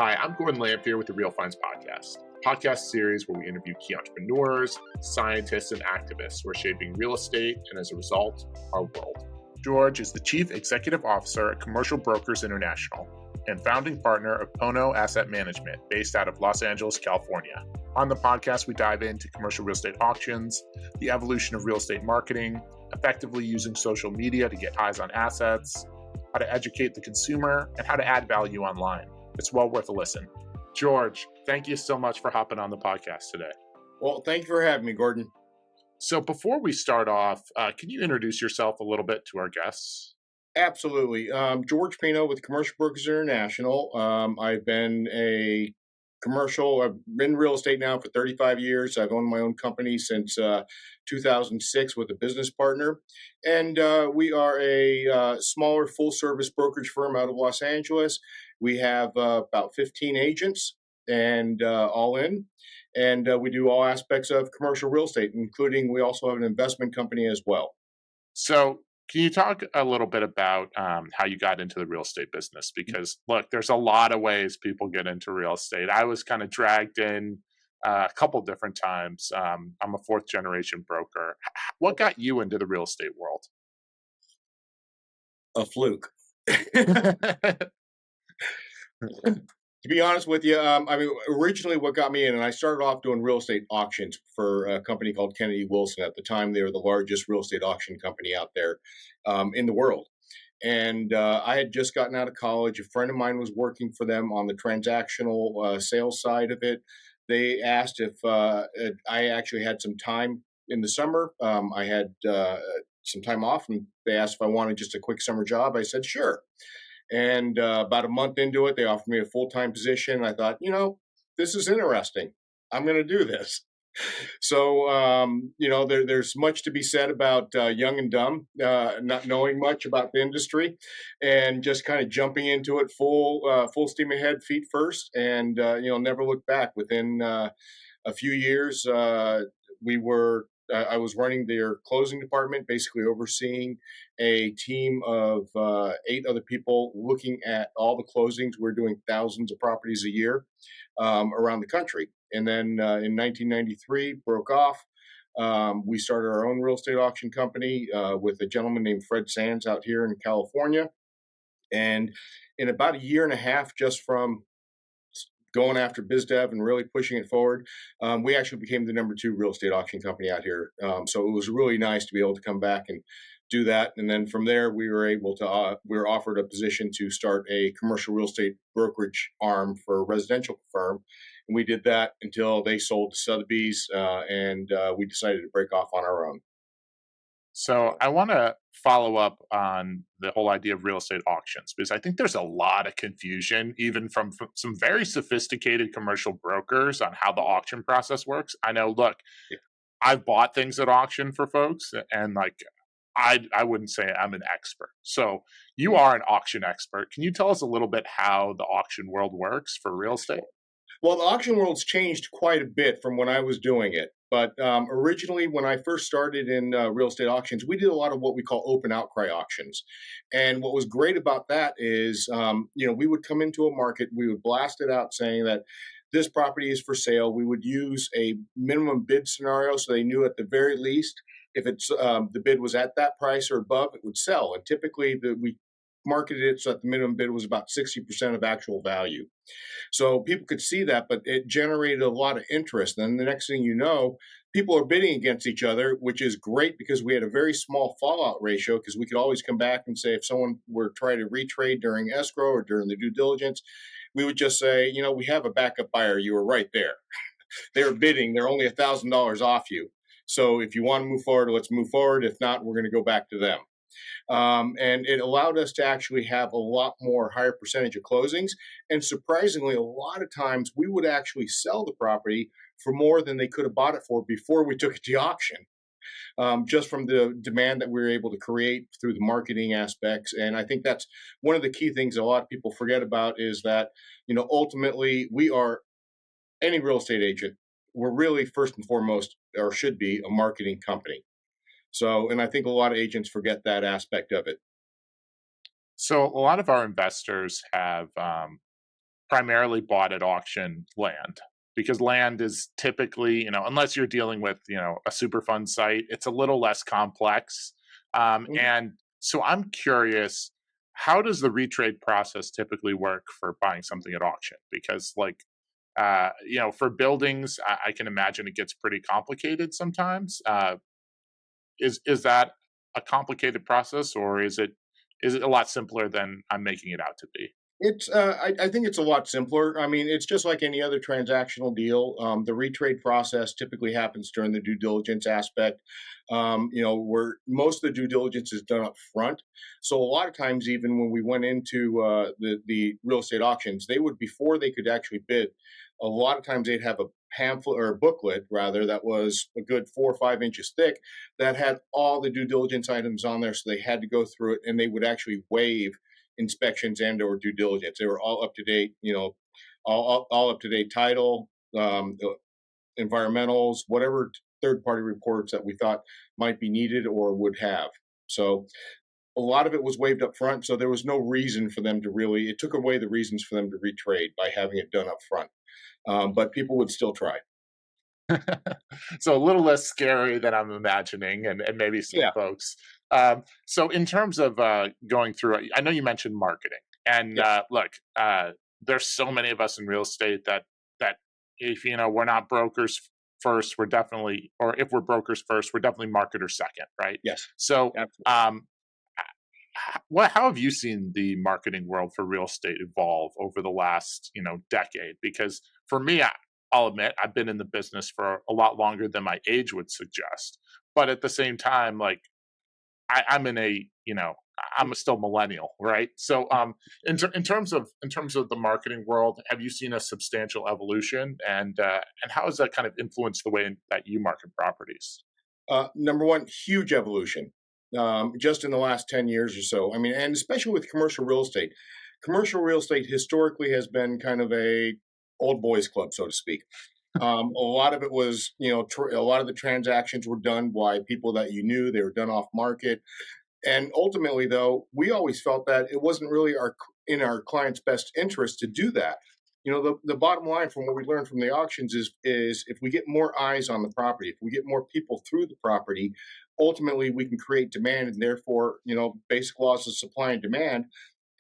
Hi, I'm Gordon Lamphere with the Real Finds Podcast, a podcast series where we interview key entrepreneurs, scientists, and activists who are shaping real estate and, as a result, our world. George is the Chief Executive Officer at Commercial Brokers International and founding partner of Pono Asset Management, based out of Los Angeles, California. On the podcast, we dive into commercial real estate auctions, the evolution of real estate marketing, effectively using social media to get eyes on assets, how to educate the consumer, and how to add value online. It's well worth a listen. George, thank you so much for hopping on the podcast today. Well, thank you for having me, Gordon. So before we start off, can you introduce yourself a little bit to our guests? Absolutely. George Pino with Commercial Brokers International. I've been in real estate now for 35 years. I've owned my own company since 2006 with a business partner. And we are a smaller full-service brokerage firm out of Los Angeles. We have about 15 agents and all in. And we do all aspects of commercial real estate, including we also have an investment company as well. So can you talk a little bit about how you got into the real estate business? Because, look, there's a lot of ways people get into real estate. I was kind of dragged in a couple different times. I'm a fourth generation broker. What got you into the real estate world? A fluke. To be honest with you, originally what got me in, and I started off doing real estate auctions for a company called Kennedy Wilson. At the time, they were the largest real estate auction company out there in the world. And I had just gotten out of college. A friend of mine was working for them on the transactional sales side of it. They asked if I actually had some time in the summer. I had some time off, and they asked if I wanted just a quick summer job. I said, sure. And about a month into it, they offered me a full-time position. I thought, this is interesting. I'm going to do this. So, there's much to be said about young and dumb, not knowing much about the industry, and just kind of jumping into it full steam ahead, feet first, and never look back. Within a few years, I was running their closing department, basically overseeing a team of 8 other people looking at all the closings. We're doing thousands of properties a year around the country. And then in 1993, broke off. We started our own real estate auction company with a gentleman named Fred Sands out here in California. And in about a year and a half, just from going after biz dev and really pushing it forward, we actually became the number 2 real estate auction company out here. So it was really nice to be able to come back and do that. And then from there, we were offered a position to start a commercial real estate brokerage arm for a residential firm. And we did that until they sold to Sotheby's, and we decided to break off on our own. So I want to follow up on the whole idea of real estate auctions, because I think there's a lot of confusion, even from some very sophisticated commercial brokers, on how the auction process works. I know, look, I've bought things at auction for folks, and I wouldn't say I'm an expert. So you are an auction expert. Can you tell us a little bit how the auction world works for real estate? Well, the auction world's changed quite a bit from when I was doing it. But originally, when I first started in real estate auctions, we did a lot of what we call open outcry auctions. And what was great about that is, we would come into a market, we would blast it out saying that this property is for sale. We would use a minimum bid scenario, so they knew at the very least if it's the bid was at that price or above, it would sell. And typically, we marketed it so that the minimum bid was about 60% of actual value. So people could see that, but it generated a lot of interest. And then the next thing you know, people are bidding against each other, which is great because we had a very small fallout ratio, because we could always come back and say if someone were trying to retrade during escrow or during the due diligence, we would just say, we have a backup buyer. You were right there. They're bidding. They're only $1,000 off you. So if you want to move forward, let's move forward. If not, we're going to go back to them. And it allowed us to actually have a lot more higher percentage of closings. And surprisingly, a lot of times we would actually sell the property for more than they could have bought it for before we took it to auction, just from the demand that we were able to create through the marketing aspects. And I think that's one of the key things a lot of people forget about is that, ultimately we are any real estate agent. We're really first and foremost, or should be, a marketing company. So, and I think a lot of agents forget that aspect of it. So a lot of our investors have primarily bought at auction land, because land is typically, unless you're dealing with, a super fund site, it's a little less complex. Mhm. And so I'm curious, how does the retrade process typically work for buying something at auction? Because, like, for buildings, I can imagine it gets pretty complicated sometimes. Is that a complicated process, or is it a lot simpler than I'm making it out to be? I think it's a lot simpler. I mean, it's just like any other transactional deal. The retrade process typically happens during the due diligence aspect, where most of the due diligence is done up front. So a lot of times, even when we went into the real estate auctions, they would, before they could actually bid, a lot of times they'd have a pamphlet or a booklet rather that was a good 4 or 5 inches thick that had all the due diligence items on there. So they had to go through it, and they would actually waive inspections and or due diligence. They were all up to date, all up to date title, environmentals, whatever third party reports that we thought might be needed or would have. So a lot of it was waived up front. So there was no reason for them to really, it took away the reasons for them to retrade by having it done up front. But people would still try. So a little less scary than I'm imagining, and maybe some Yeah. folks. So in terms of going through it, I know you mentioned marketing, and Yes. look, there's so many of us in real estate that if we're not brokers first, we're definitely, or if we're brokers first, we're definitely marketers second, right? Yes. So Absolutely. um, how have you seen the marketing world for real estate evolve over the last decade? Because for me, I'll admit I've been in the business for a lot longer than my age would suggest, but at the same time, like, I'm in a I'm a still millennial, right? So in terms of the marketing world, have you seen a substantial evolution, and how has that kind of influenced the way that you market properties? Number one, huge evolution just in the last 10 years or so. I mean, and especially with commercial real estate. Commercial real estate historically has been kind of a old boys club, so to speak. A lot of it was, a lot of the transactions were done by people that you knew. They were done off market. And ultimately, though, we always felt that it wasn't really in our client's best interest to do that. The bottom line from what we learned from the auctions is if we get more eyes on the property, if we get more people through the property, ultimately we can create demand, and therefore, basic laws of supply and demand.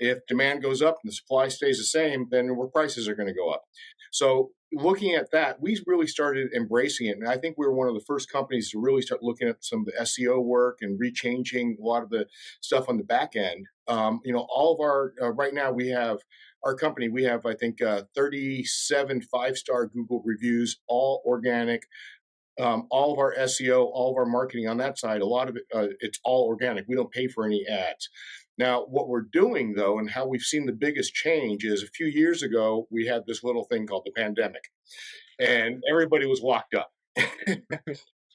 If demand goes up and the supply stays the same, then where prices are going to go up. So looking at that, we really started embracing it. And I think we were one of the first companies to really start looking at some of the SEO work and rechanging a lot of the stuff on the back end. All of our, right now we have, our company, we have, I think, 37 5-star Google reviews, all organic. All of our SEO, all of our marketing on that side, a lot of it, it's all organic. We don't pay for any ads. Now, what we're doing though, and how we've seen the biggest change is a few years ago, we had this little thing called the pandemic, and everybody was locked up.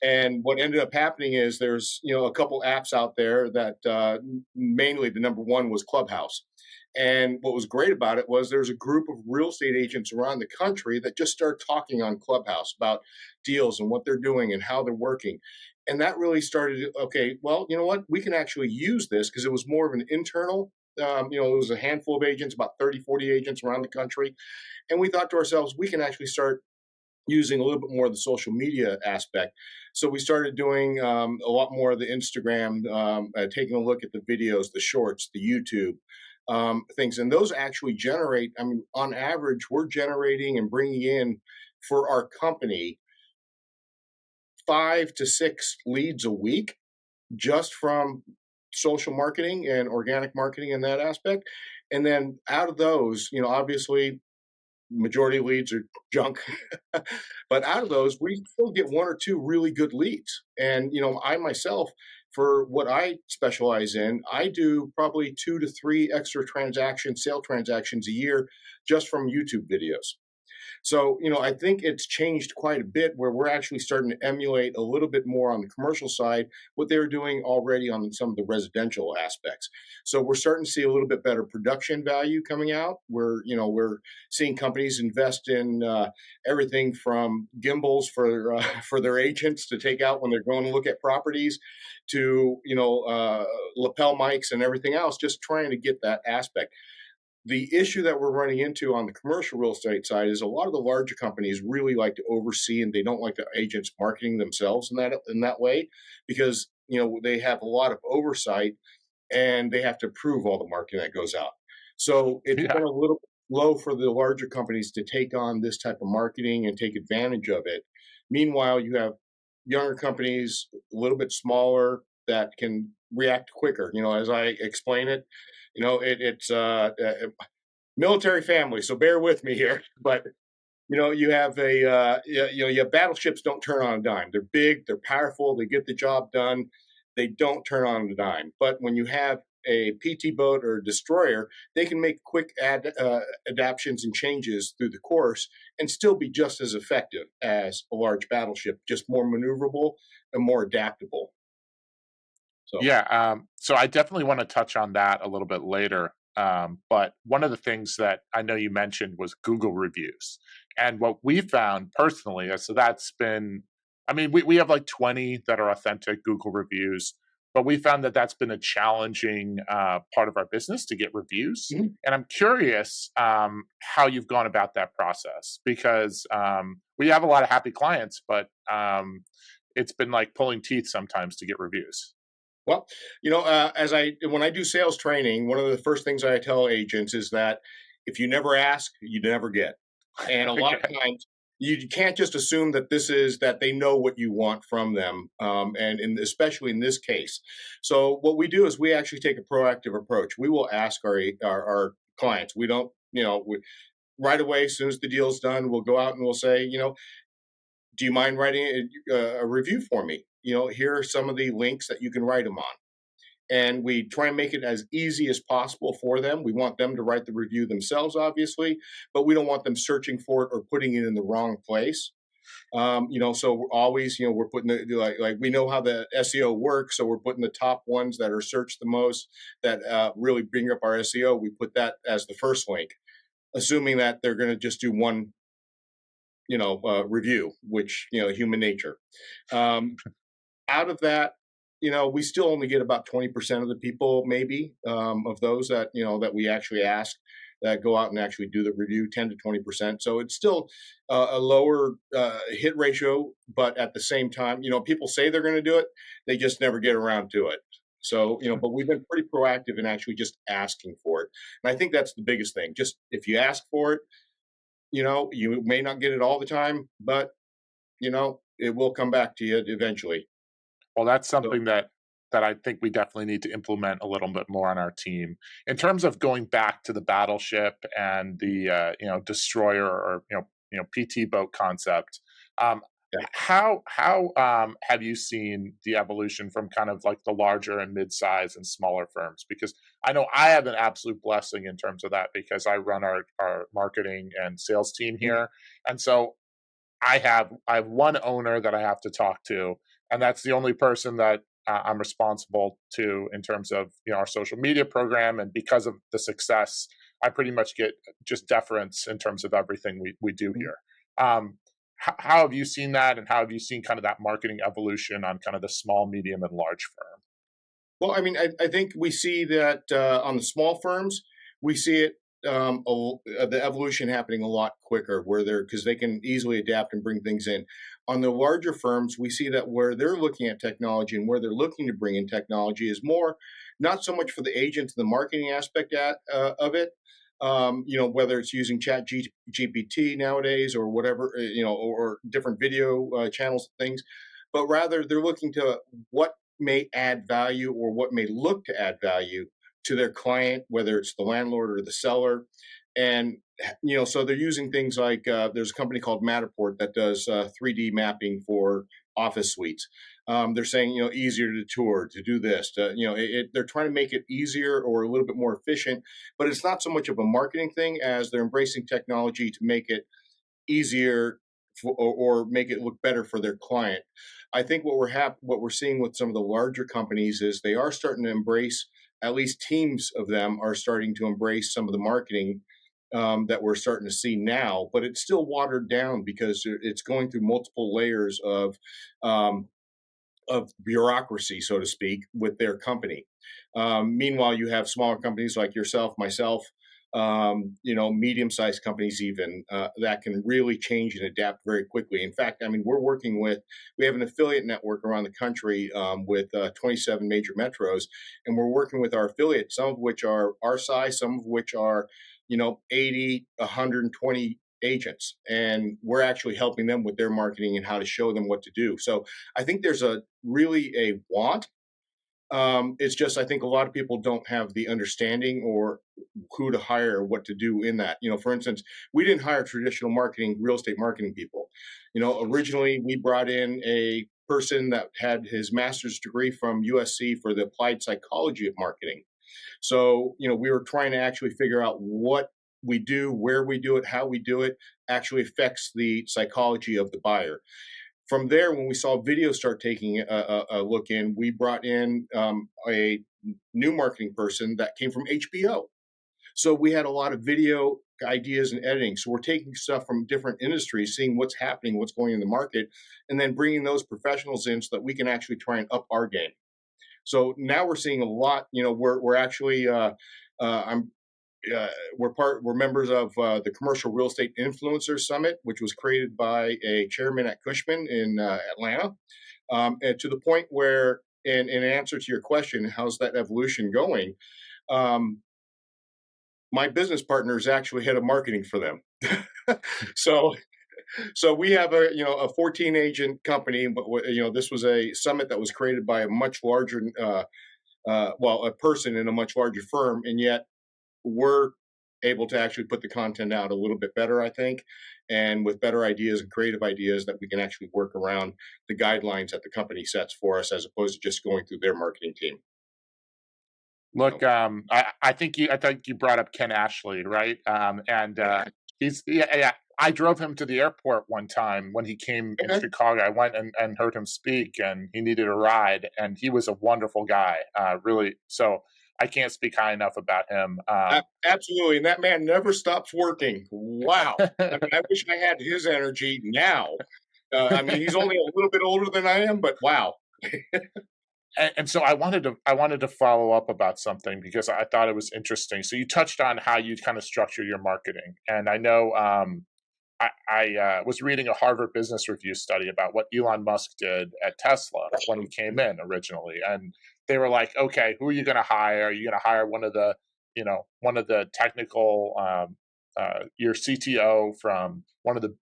And what ended up happening is there's a couple apps out there that mainly the number one was Clubhouse. And what was great about it was there's a group of real estate agents around the country that just started talking on Clubhouse about deals and what they're doing and how they're working. And that really started, okay, well, you know what? We can actually use this because it was more of an internal, it was a handful of agents, about 30, 40 agents around the country. And we thought to ourselves, we can actually start using a little bit more of the social media aspect. So we started doing a lot more of the Instagram, taking a look at the videos, the shorts, the YouTube things. And those actually generate, I mean, on average, we're generating and bringing in for our company 5 to 6 leads a week just from social marketing and organic marketing in that aspect. And then out of those, obviously majority of leads are junk. But out of those, we still get 1 or 2 really good leads. And, I myself, for what I specialize in, I do probably 2 to 3 extra transactions, sale transactions a year just from YouTube videos. So, I think it's changed quite a bit where we're actually starting to emulate a little bit more on the commercial side what they were doing already on some of the residential aspects. So we're starting to see a little bit better production value coming out. We're seeing companies invest in everything from gimbals for for their agents to take out when they're going to look at properties to lapel mics and everything else, just trying to get that aspect. the issue that we're running into on the commercial real estate side is a lot of the larger companies really like to oversee, and they don't like the agents marketing themselves in that way, because they have a lot of oversight and they have to approve all the marketing that goes out. So it's Yeah. been a little low for the larger companies to take on this type of marketing and take advantage of it. Meanwhile, you have younger companies, a little bit smaller, that can react quicker. As I explain it, it's military family, so bear with me here. But you have you have battleships don't turn on a dime. They're big, they're powerful, they get the job done. They don't turn on a dime. But when you have a PT boat or a destroyer, they can make quick adaptations and changes through the course and still be just as effective as a large battleship, just more maneuverable and more adaptable. So, Yeah, so I definitely want to touch on that a little bit later. But one of the things that I know you mentioned was Google reviews. And what we found personally, so that's been, I mean, we have like 20 that are authentic Google reviews, but we found that that's been a challenging part of our business to get reviews. mhm. And I'm curious how you've gone about that process because we have a lot of happy clients, but it's been like pulling teeth sometimes to get reviews. Well, as when I do sales training, one of the first things I tell agents is that if you never ask, you never get. And a lot of Okay. times, you can't just assume that this is that they know what you want from them, especially in this case. So what we do is we actually take a proactive approach. We will ask our clients. We don't, right away as soon as the deal's done, we'll go out and we'll say, do you mind writing a review for me? Here are some of the links that you can write them on, and we try and make it as easy as possible for them. We want them to write the review themselves, obviously, but we don't want them searching for it or putting it in the wrong place. So we're always, we're putting like we know how the SEO works, so we're putting the top ones that are searched the most, that really bring up our SEO. We put that as the first link, assuming that they're going to just do one, review, which human nature. Um, Out of that, we still only get about 20% of the people, maybe, of those that, that we actually ask, that go out and actually do the review, 10 to 20%. So it's still a lower hit ratio, but at the same time, people say they're going to do it, they just never get around to it. So, but we've been pretty proactive in actually just asking for it. And I think that's the biggest thing. Just if you ask for it, you may not get it all the time, but, it will come back to you eventually. Well, that's So, something that I think we definitely need to implement a little bit more on our team. In terms of going back to the battleship and the destroyer or PT boat concept, um, yeah. how have you seen the evolution from kind of like the larger and mid-size and smaller firms? Because I know I have an absolute blessing in terms of that because I run our marketing and sales team Mhm. here, and so I have one owner that I have to talk to, and that's the only person that I'm responsible to in terms of our social media program. And because of the success, I pretty much get just deference in terms of everything we do Mhm. here. How have you seen that, and how have you seen kind of that marketing evolution on kind of the small, medium, and large firm? Well, I mean, I think we see that on the small firms, we see it the evolution happening a lot quicker, where they're because they can easily adapt and bring things in. On the larger firms, we see that where they're looking at technology and where they're looking to bring in technology is more not so much for the agents and the marketing aspect of it. Whether it's using GPT nowadays or whatever, or different video channels and things, but rather they're looking to what may add value or what may look to add value to their client, whether it's the landlord or the seller. And, so they're using things like there's a company called Matterport that does 3D mapping for office suites. They're saying, easier to tour, to do this, they're trying to make it easier or a little bit more efficient, but it's not so much of a marketing thing as they're embracing technology to make it easier or make it look better for their client. I think what we're seeing with some of the larger companies is they are starting to embrace, at least teams of them are starting to embrace some of the marketing that we're starting to see now, but it's still watered down because it's going through multiple layers um, of bureaucracy, so to speak, with their company. Meanwhile, you have smaller companies like yourself, myself. medium-sized companies even that can really change and adapt very quickly. In fact, I mean, we have an affiliate network around the country with 27 major metros, and we're working with our affiliates, some of which are our size, some of which are, 80, 120 agents, and we're actually helping them with their marketing and how to show them what to do. So I think there's a really a want. It's just I think a lot of people don't have the understanding or who to hire or what to do in that. For instance, we didn't hire traditional real estate marketing people. Originally we brought in a person that had his master's degree from USC for the applied psychology of marketing. So, we were trying to actually figure out what we do, where we do it, how we do it actually affects the psychology of the buyer. From there, when we saw video start taking a look in, we brought in a new marketing person that came from HBO. So we had a lot of video ideas and editing. So we're taking stuff from different industries, seeing what's happening, what's going in the market, and then bringing those professionals in so that we can actually try and up our game. So now we're seeing a lot. We're actually I'm we're members of the Commercial Real Estate Influencers Summit, which was created by a chairman at Cushman in Atlanta, and to the point where, in answer to your question, how's that evolution going? Um, my business partner is actually head of marketing for them. so so we have a 14 agent company, but this was a summit that was created by a much larger a person in a much larger firm, and yet we're able to actually put the content out a little bit better, I think, and with better ideas and creative ideas that we can actually work around the guidelines that the company sets for us, as opposed to just going through their marketing team. Look, I think you brought up Ken Ashley, right? And he's yeah. I drove him to the airport one time when he came in Okay. Chicago. I went and heard him speak, and he needed a ride, and he was a wonderful guy, really. So I can't speak high enough about him. Absolutely, and that man never stops working. Wow. I mean, I wish I had his energy now. I mean, he's only a little bit older than I am, but wow. And so I wanted to follow up about something because I thought it was interesting. So you touched on how you kind of structure your marketing, and I know I was reading a Harvard Business Review study about what Elon Musk did at Tesla when he came in originally, and they were like, "Okay, who are you going to hire? Are you going to hire one of the technical, your CTO from one of the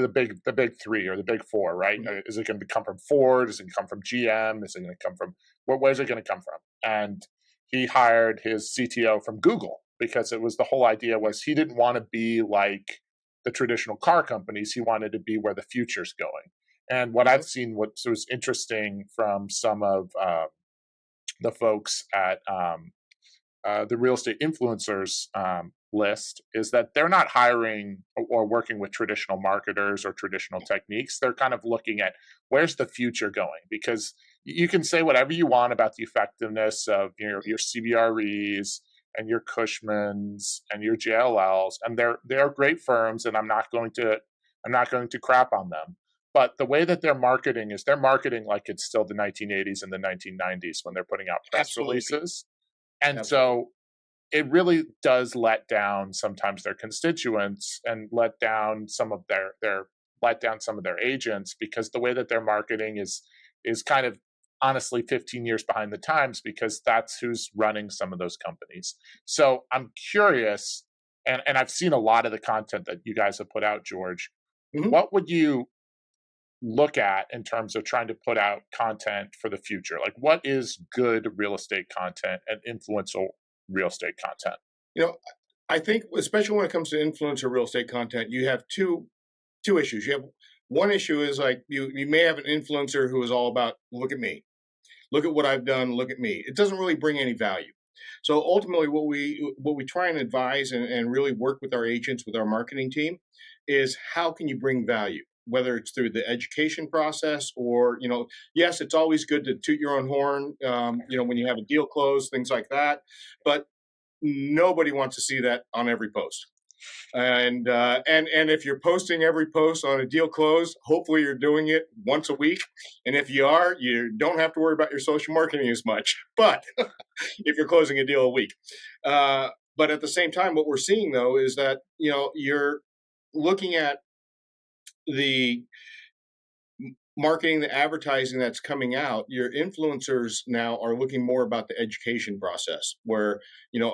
big three or the big four, right? Is it going to come from Ford? Is it going to come from GM? Is it going to come from where's it going to come from?" And he hired his CTO from Google because it was the whole idea was he didn't want to be like the traditional car companies. He wanted to be where the future's going. And what I've seen, what was interesting from some of the folks at the real estate influencers list is that they're not hiring or working with traditional marketers or traditional techniques. They're kind of looking at where's the future going, because you can say whatever you want about the effectiveness of your CBREs and your Cushmans and your JLLs, and they're great firms, and I'm not going to crap on them. But the way that they're marketing like it's still the 1980s and the 1990s when they're putting out press Absolutely. releases. And Absolutely. so it really does let down sometimes their constituents and let down some of their agents, because the way that they're marketing is kind of honestly 15 years behind the times, because that's who's running some of those companies. So I'm curious, and I've seen a lot of the content that you guys have put out, George. Mhm. What would you look at in terms of trying to put out content for the future? Like, what is good real estate content and influential real estate content? You know, I think especially when it comes to influencer real estate content, you have two issues. You have one issue is like you may have an influencer who is all about look at me, look at what I've done, look at me. It doesn't really bring any value. So ultimately, what we try and advise and really work with our agents, with our marketing team, is how can you bring value, whether it's through the education process or yes, it's always good to toot your own horn, when you have a deal closed, things like that, but nobody wants to see that on every post. And if you're posting every post on a deal close, hopefully you're doing it once a week. And if you are, you don't have to worry about your social marketing as much. But if you're closing a deal a week, uh, But at the same time, what we're seeing though is that you're looking at the marketing, the advertising that's coming out. Your influencers now are looking more about the education process, where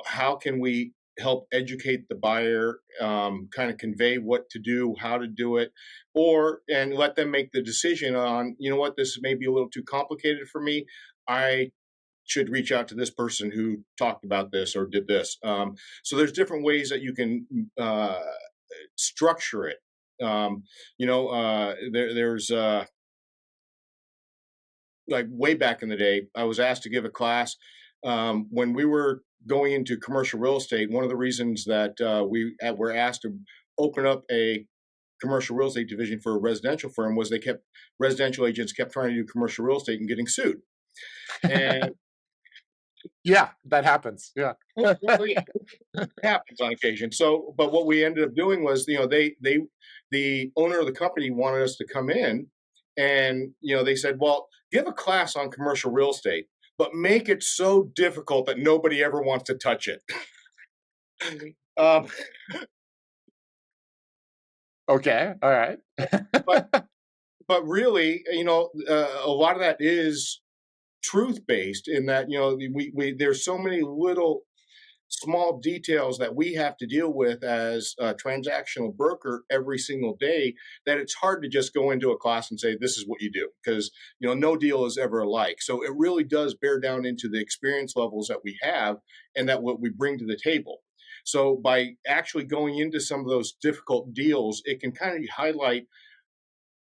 how can we help educate the buyer, kind of convey what to do, how to do it, and let them make the decision on, what, this may be a little too complicated for me. I should reach out to this person who talked about this or did this. So there's different ways that you can structure it. There's like way back in the day, I was asked to give a class when we were going into commercial real estate. One of the reasons that we were asked to open up a commercial real estate division for a residential firm was residential agents kept trying to do commercial real estate and getting sued. And yeah, that happens. Yeah. well, yeah, it happens on occasion. So, but what we ended up doing was, the owner of the company wanted us to come in, and they said, well, give a class on commercial real estate, but make it so difficult that nobody ever wants to touch it. um, Okay. All right. but really, a lot of that is truth based in that, we there's so many little small details that we have to deal with as a transactional broker every single day, that it's hard to just go into a class and say this is what you do, because no deal is ever alike. So it really does bear down into the experience levels that we have and that what we bring to the table. So by actually going into some of those difficult deals, it can kind of highlight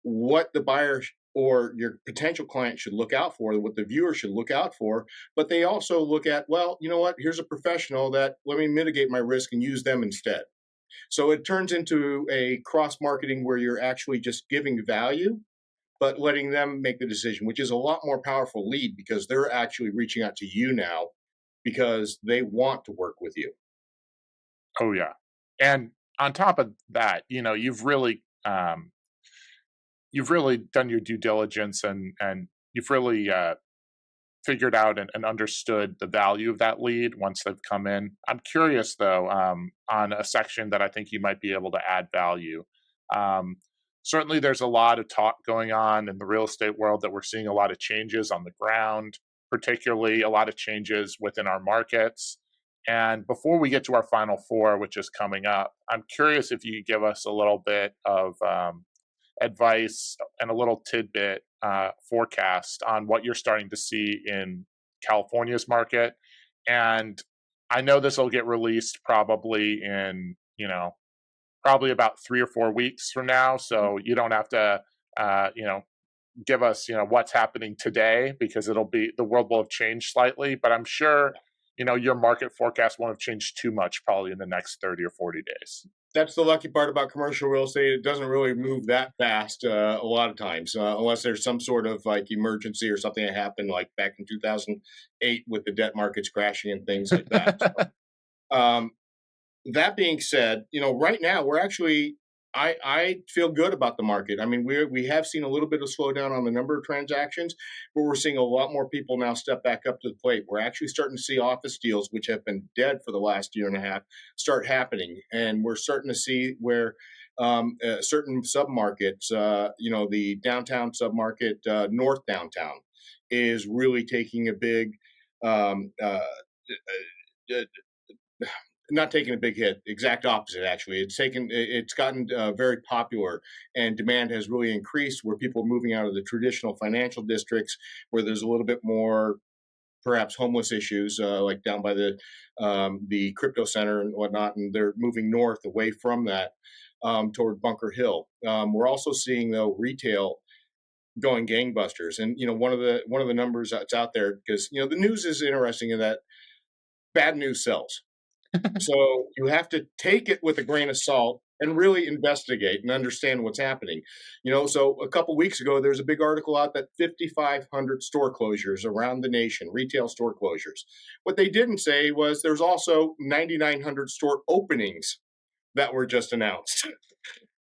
what the buyer or your potential client should look out for, what the viewer should look out for. But they also look at, well, you know what, here's a professional that, let me mitigate my risk and use them instead. So it turns into a cross marketing where you're actually just giving value, but letting them make the decision, which is a lot more powerful lead, because they're actually reaching out to you now because they want to work with you. Oh yeah. And on top of that, you've really done your due diligence, and you've really figured out and understood the value of that lead once they've come in. I'm curious though, on a section that I think you might be able to add value. Um, Certainly, there's a lot of talk going on in the real estate world that we're seeing a lot of changes on the ground, particularly a lot of changes within our markets. And before we get to our final four, which is coming up, I'm curious if you could give us a little bit of advice and a little tidbit forecast on what you're starting to see in California's market. And I know this will get released probably in, probably about 3 or 4 weeks from now. So you don't have to, give us, what's happening today, because the world will have changed slightly. But I'm sure, your market forecast won't have changed too much probably in the next 30 or 40 days. That's the lucky part about commercial real estate. It doesn't really move that fast a lot of times, unless there's some sort of like emergency or something that happened like back in 2008 with the debt markets crashing and things like that. um, that being said, right now we're actually, I feel good about the market. I mean, we have seen a little bit of slowdown on the number of transactions, but we're seeing a lot more people now step back up to the plate. We're actually starting to see office deals, which have been dead for the last year and a half, start happening, and we're starting to see where certain submarkets, the downtown submarket, north downtown, is really taking a big um, not taking a big hit, exact opposite. Actually, it's gotten very popular, and demand has really increased, where people are moving out of the traditional financial districts where there's a little bit more perhaps homeless issues, like down by the crypto center and whatnot, and they're moving north away from that, toward Bunker Hill. We're also seeing though retail going gangbusters, and one of the numbers that's out there, because the news is interesting in that bad news sells. So you have to take it with a grain of salt and really investigate and understand what's happening. So a couple weeks ago, there's a big article out that 5,500 store closures around the nation, retail store closures. What they didn't say was there's also 9,900 store openings that were just announced.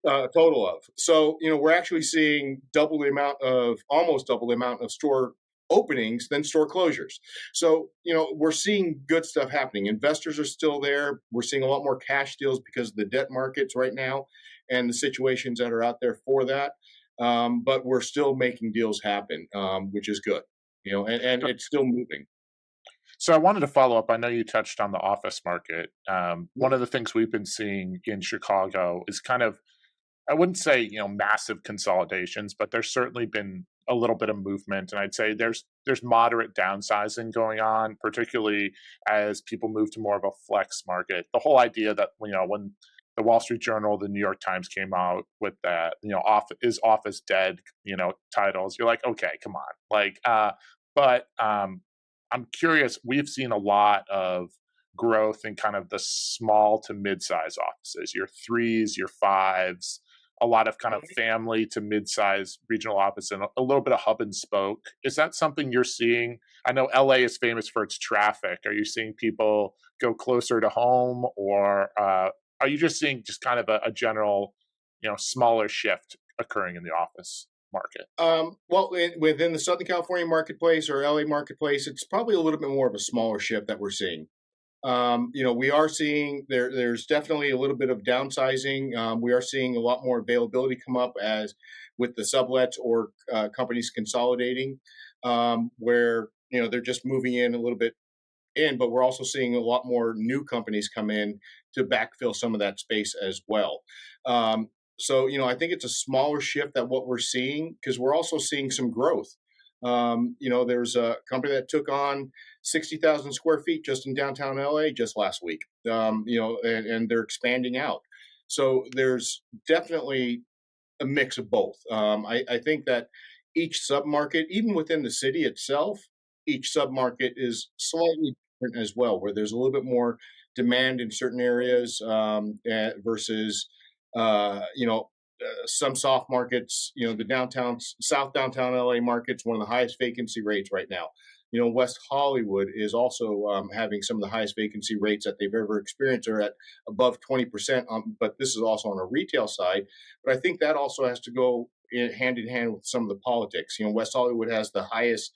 Total of. So, we're actually seeing almost double the amount of store openings than store closures. So, we're seeing good stuff happening. Investors are still there. We're seeing a lot more cash deals because of the debt markets right now and the situations that are out there for that. But we're still making deals happen, which is good, and So, it's still moving. so I wanted to follow up. I know you touched on the office market. One of the things we've been seeing in Chicago is kind of, I wouldn't say, massive consolidations, but there's certainly been a little bit of movement, and I'd say there's moderate downsizing going on, particularly as people move to more of a flex market. The whole idea that, when the Wall Street Journal, the New York Times came out with that, is office dead, titles, you're like, okay, come on, like, but I'm curious. We've seen a lot of growth in kind of the small to mid-size offices, your threes, your fives, a lot of kind of family to mid-size regional office, and a little bit of hub and spoke. Is that something you're seeing? I know LA is famous for its traffic. Are you seeing people go closer to home, or are you just seeing just kind of a general, smaller shift occurring in the office market? Well, within the Southern California marketplace or LA marketplace, it's probably a little bit more of a smaller shift that we're seeing. We are seeing there's definitely a little bit of downsizing. We are seeing a lot more availability come up as with the sublets or companies consolidating, where they're just moving in a little bit in, but we're also seeing a lot more new companies come in to backfill some of that space as well. So, I think it's a smaller shift that what we're seeing because we're also seeing some growth. There's a company that took on 60,000 square feet just in downtown LA just last week, and they're expanding out. So there's definitely a mix of both. I think that each submarket, even within the city itself, each submarket is slightly different as well, where there's a little bit more demand in certain areas versus, some soft markets. The South downtown LA market's one of the highest vacancy rates right now. West Hollywood is also having some of the highest vacancy rates that they've ever experienced. Are at above 20%. But this is also on a retail side. But I think that also has to go hand in hand with some of the politics. West Hollywood has the highest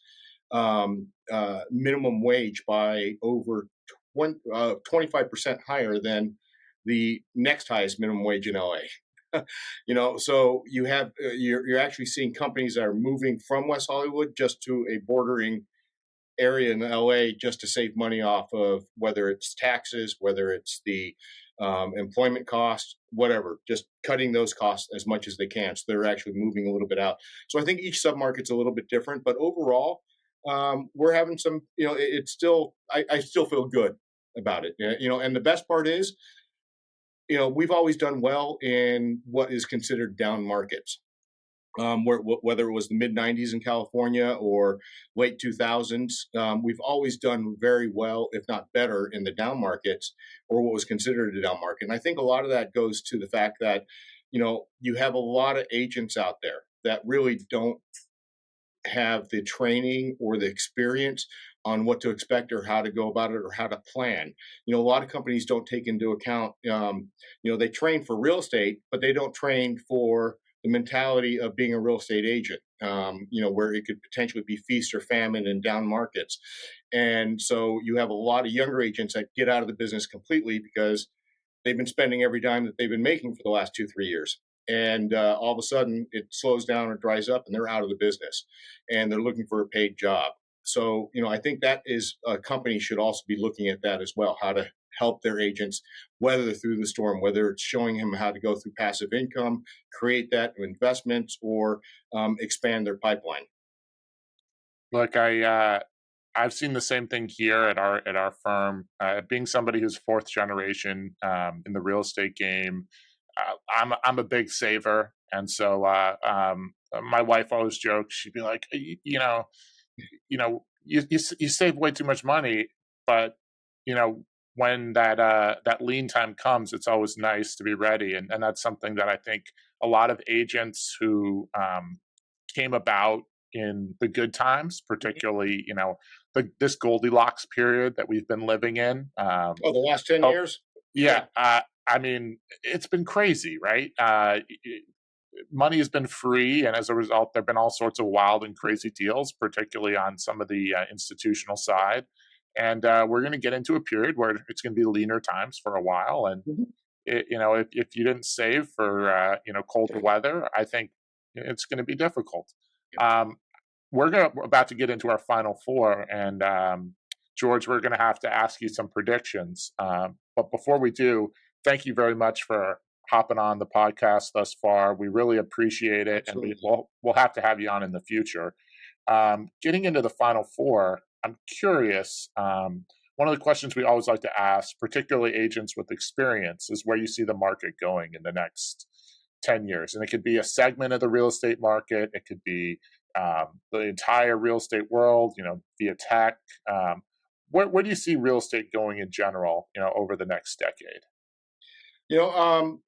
minimum wage by over 25% higher than the next highest minimum wage in LA. So you're actually seeing companies that are moving from West Hollywood just to a bordering area in LA just to save money off of whether it's taxes, whether it's the employment costs, whatever, just cutting those costs as much as they can. So they're actually moving a little bit out. So I think each submarket's a little bit different, but overall, we're having some, it's still, I still feel good about it. And the best part is, we've always done well in what is considered down markets. Whether it was the mid 90s in California or late 2000s, we've always done very well, if not better, in the down markets or what was considered a down market. And I think a lot of that goes to the fact that, you have a lot of agents out there that really don't have the training or the experience on what to expect or how to go about it or how to plan. A lot of companies don't take into account, they train for real estate, but they don't train for the mentality of being a real estate agent, where it could potentially be feast or famine in down markets. And so you have a lot of younger agents that get out of the business completely because they've been spending every dime that they've been making for the last 2, 3 years. And all of a sudden it slows down or dries up and they're out of the business and they're looking for a paid job. So, I think that is a company should also be looking at that as well, how to help their agents weather through the storm, whether it's showing them how to go through passive income, create that investments, or expand their pipeline. Look, I've seen the same thing here at our firm. Being somebody who's fourth generation in the real estate game, I'm a big saver, and so my wife always jokes. She'd be like, you save way too much money, but you know when that lean time comes, it's always nice to be ready, and that's something that I think a lot of agents who came about in the good times, particularly this Goldilocks period that we've been living in. Oh, the last 10 Help, years? yeah. Yeah. I mean, it's been crazy, right? money has been free, and as a result, there have been all sorts of wild and crazy deals, particularly on some of the institutional side. And we're going to get into a period where it's going to be leaner times for a while. And Mhm. if you didn't save for colder weather, I think it's going to be difficult. Um, we're about to get into our final four, and George, we're going to have to ask you some predictions. But before we do, thank you very much for hopping on the podcast thus far. We really appreciate it, and Absolutely. we'll have to have you on in the future. Getting into the final four, I'm curious. One of the questions we always like to ask, particularly agents with experience, is where you see the market going in the next 10 years. And it could be a segment of the real estate market, it could be the entire real estate world, via tech. Where do you see real estate going in general, over the next decade? You know,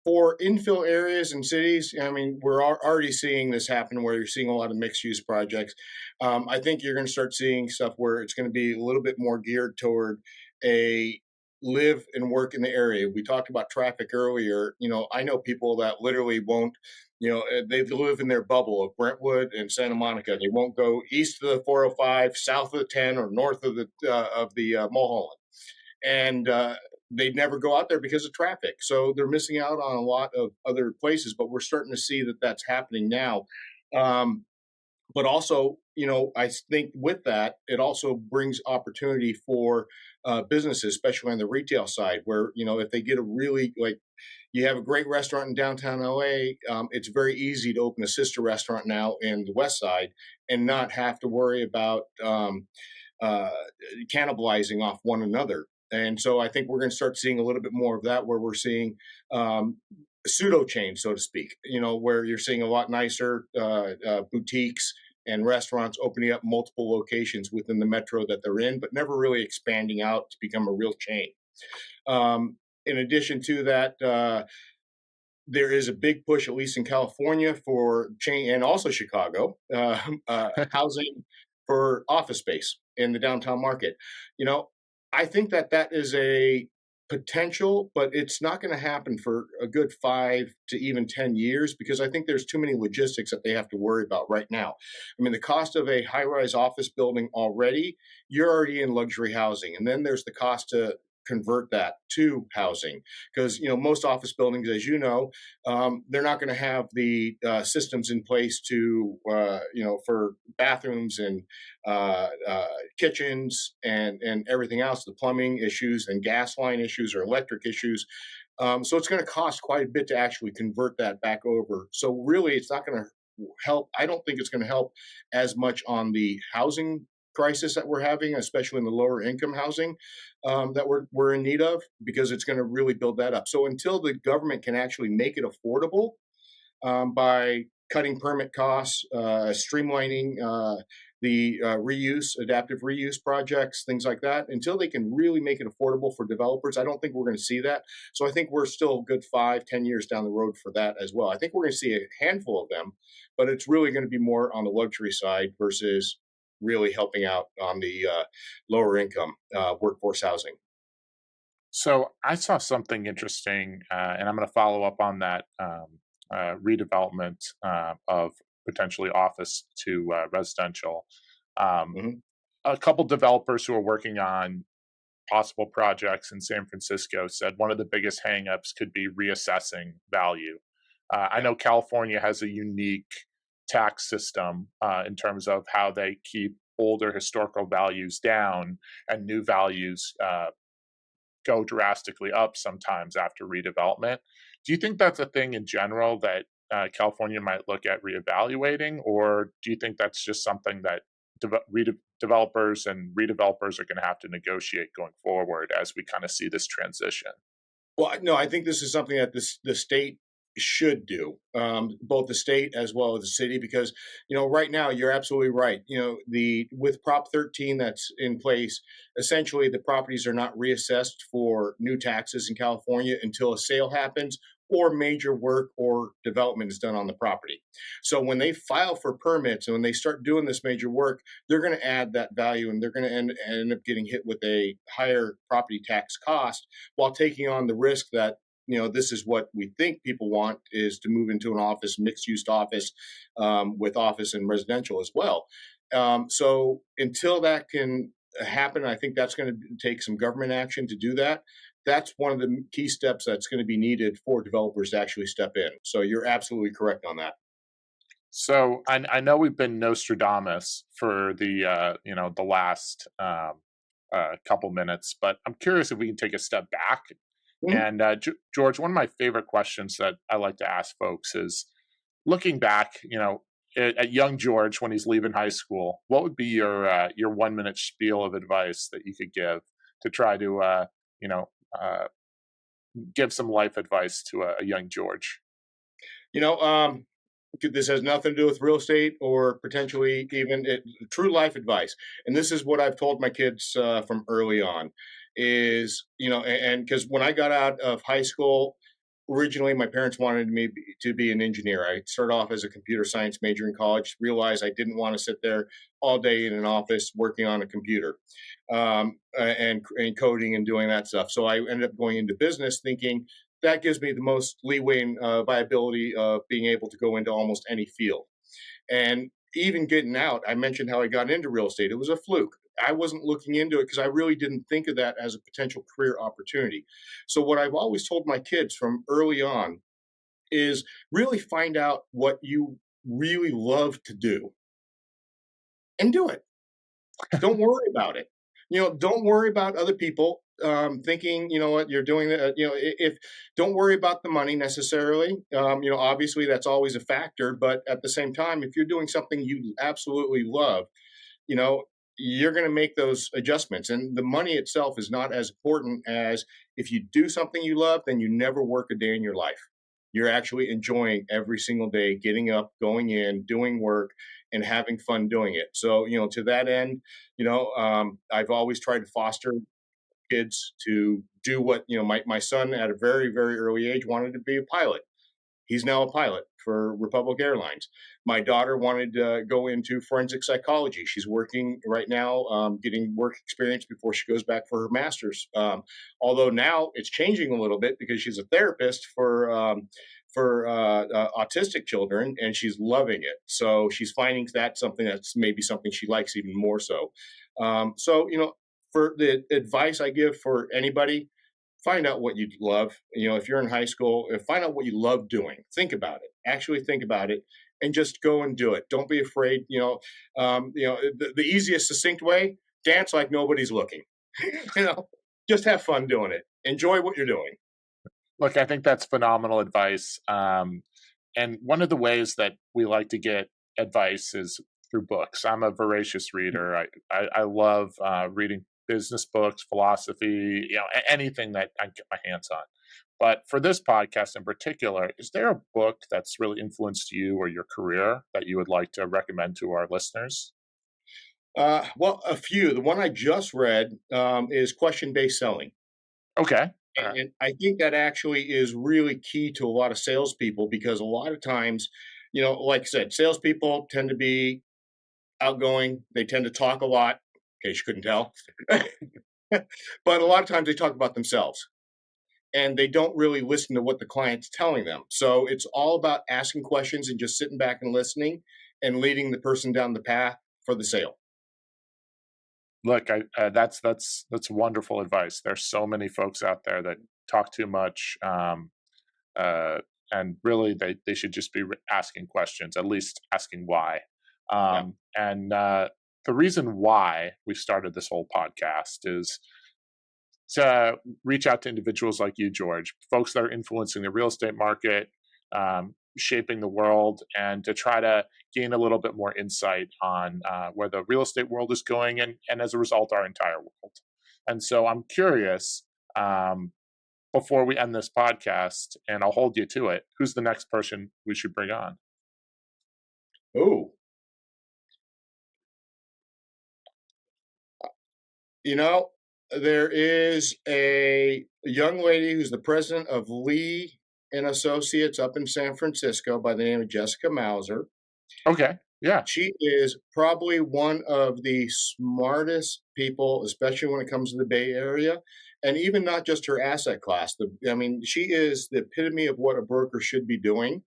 for infill areas and cities, I mean, we're already seeing this happen where you're seeing a lot of mixed use projects. I think you're going to start seeing stuff where it's going to be a little bit more geared toward a live and work in the area. We talked about traffic earlier. I know people that literally won't, they live in their bubble of Brentwood and Santa Monica. They won't go east of the 405, south of the 10, or north of the Mulholland, and they'd never go out there because of traffic. So they're missing out on a lot of other places. But we're starting to see that that's happening now. But also, I think with that, it also brings opportunity for businesses, especially on the retail side, where if they get a really like you have a great restaurant in downtown LA, it's very easy to open a sister restaurant now in the West Side and not have to worry about uh, cannibalizing off one another. And so I think we're going to start seeing a little bit more of that, where we're seeing pseudo chains, so to speak. Where you're seeing a lot nicer boutiques and restaurants opening up multiple locations within the metro that they're in, but never really expanding out to become a real chain. In addition to that, there is a big push, at least in California, for chain and also Chicago, housing for office space in the downtown market. You know, I think that that is a potential, but it's not going to happen for a good 5 to even 10 years because I think there's too many logistics that they have to worry about right now. I mean, the cost of a high rise office building already, you're already in luxury housing. And then there's the cost to convert that to housing because most office buildings, as they're not going to have the systems in place to for bathrooms and kitchens and everything else, the plumbing issues and gas line issues or electric issues. So it's going to cost quite a bit to actually convert that back over. So really, it's not going to help. I don't think it's going to help as much on the housing crisis that we're having, especially in the lower income housing that we're in need of, because it's going to really build that up. So until the government can actually make it affordable by cutting permit costs, streamlining the adaptive reuse projects, things like that, until they can really make it affordable for developers, I don't think we're going to see that. So I think we're still a good 5, 10 years down the road for that as well. I think we're going to see a handful of them, but it's really going to be more on the luxury side versus really helping out on the lower income workforce housing. So I saw something interesting, and I'm going to follow up on that redevelopment of potentially office to residential. Um, Hmm. a couple developers who are working on possible projects in San Francisco said one of the biggest hangups could be reassessing value. I Yeah. know California has a unique tax system in terms of how they keep older historical values down and new values go drastically up sometimes after redevelopment. Do you think that's a thing in general that California might look at reevaluating, or do you think that's just something that developers and redevelopers are going to have to negotiate going forward as we kind of see this transition? Well, no, I think this is something that the state should do, both the state as well as the city, because right now you're absolutely right. The with Prop 13 that's in place, essentially the properties are not reassessed for new taxes in California until a sale happens or major work or development is done on the property. So when they file for permits and when they start doing this major work, they're going to add that value and they're going to end up getting hit with a higher property tax cost while taking on the risk that this is what we think people want, is to move into an office, mixed use office, with office and residential as well. So until that can happen, I think that's going to take some government action to do that. That's one of the key steps that's going to be needed for developers to actually step in. So you're absolutely correct on that. So I know we've been Nostradamus for the last couple minutes, but I'm curious if we can take a step back. Mhm. And George, one of my favorite questions that I like to ask folks is, looking back, at young George when he's leaving high school, what would be your 1 minute spiel of advice that you could give to try to you know uh, give some life advice to a young George? You know, this has nothing to do with real estate or potentially even true life advice. And this is what I've told my kids from early on is, and because when I got out of high school, originally my parents wanted me to be an engineer. I started off as a computer science major in college, realized I didn't want to sit there all day in an office working on a computer, and coding and doing that stuff. So I ended up going into business thinking that gives me the most leeway and viability of being able to go into almost any field. And even getting out, I mentioned how I got into real estate. It was a fluke. I wasn't looking into it because I really didn't think of that as a potential career opportunity. So, what I've always told my kids from early on is really find out what you really love to do and do it. Don't worry about it. Don't worry about other people thinking, what you're doing. If don't worry about the money necessarily. Obviously that's always a factor, but at the same time, if you're doing something you absolutely love, you know, you're going to make those adjustments. And the money itself is not as important as if you do something you love, then you never work a day in your life. You're actually enjoying every single day, getting up, going in, doing work, and having fun doing it. So, to that end, I've always tried to foster kids to do what, my son at a very, very early age wanted to be a pilot. He's now a pilot for Republic Airlines. My daughter wanted to go into forensic psychology. She's working right now, getting work experience before she goes back for her master's. Although now it's changing a little bit because she's a therapist for autistic children, and she's loving it. So she's finding that something that's maybe something she likes even more so. For the advice I give for anybody, find out what you love. If you're in high school, find out what you love doing. Think about it. Actually think about it, and just go and do it. Don't be afraid. The easiest, succinct way: dance like nobody's looking. you know, just have fun doing it. Enjoy what you're doing. Look, I think that's phenomenal advice. And one of the ways that we like to get advice is through books. I'm a voracious reader. I love reading business books, philosophy, anything that I can get my hands on. But for this podcast in particular, is there a book that's really influenced you or your career that you would like to recommend to our listeners? Well, a few. The one I just read is Question Based Selling. Okay. All right. And I think that actually is really key to a lot of salespeople because a lot of times, like I said, salespeople tend to be outgoing. They tend to talk a lot, in case you couldn't tell. But a lot of times they talk about themselves and they don't really listen to what the client's telling them. So it's all about asking questions and just sitting back and listening and leading the person down the path for the sale. Look, that's wonderful advice. There's so many folks out there that talk too much, uh, and really they should just be asking questions, at least asking why. Yeah. And the reason why we started this whole podcast is to reach out to individuals like you, George, folks that are influencing the real estate market, shaping the world, and to try to gain a little bit more insight on where the real estate world is going, and as a result, our entire world. And so I'm curious, before we end this podcast, and I'll hold you to it, who's the next person we should bring on? Oh, you know, there is a young lady who's the president of Lee and Associates up in San Francisco by the name of Jessica Mauser. Okay. Yeah. She is probably one of the smartest people, especially when it comes to the Bay Area, and even not just her asset class. I mean, she is the epitome of what a broker should be doing.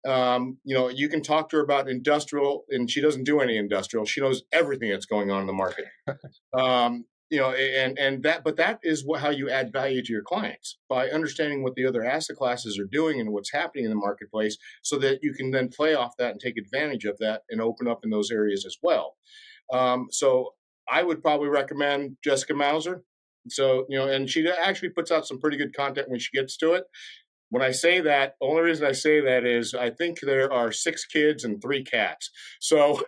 You can talk to her about industrial, and she doesn't do any industrial. She knows everything that's going on in the market. But that is how you add value to your clients, by understanding what the other asset classes are doing and what's happening in the marketplace, so that you can then play off that and take advantage of that and open up in those areas as well. So I would probably recommend Jessica Mauser. So, and she actually puts out some pretty good content when she gets to it. When I say that, the only reason I say that is I think there are 6 kids and 3 cats. So,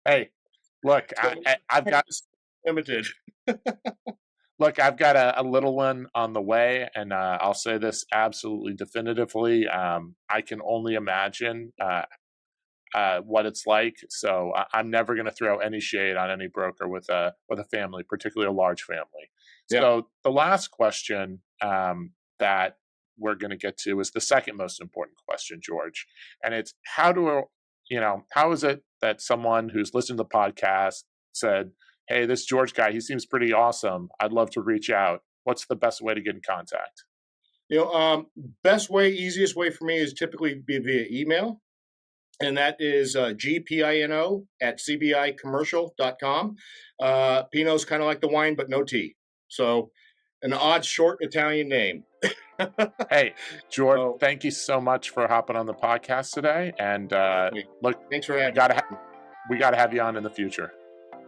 Hey, look, so I've got limited. a little one on the way, and I'll say this absolutely definitively. I can only imagine what it's like. So I'm never going to throw any shade on any broker with a family, particularly a large family. Yeah. So the last question that we're going to get to is the second most important question, George, and it's how is it that someone who's listened to the podcast said, "Hey, this George guy, he seems pretty awesome. I'd love to reach out." What's the best way to get in contact? Best way, easiest way for me is typically be via email. And that is GPINO at CBIcommercial.com. Pino's kind of like the wine, but no T. So an odd, short Italian name. Hey, George, thank you so much for hopping on the podcast today. And look, thanks for having me. We got to have you on in the future.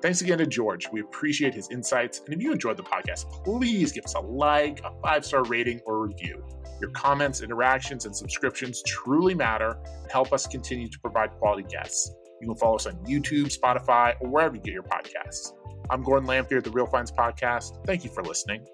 Thanks again to George. We appreciate his insights. And if you enjoyed the podcast, please give us a like, a 5-star rating, or review. Your comments, interactions, and subscriptions truly matter and help us continue to provide quality guests. You can follow us on YouTube, Spotify, or wherever you get your podcasts. I'm Gordon Lamphere at the Real Finds Podcast. Thank you for listening.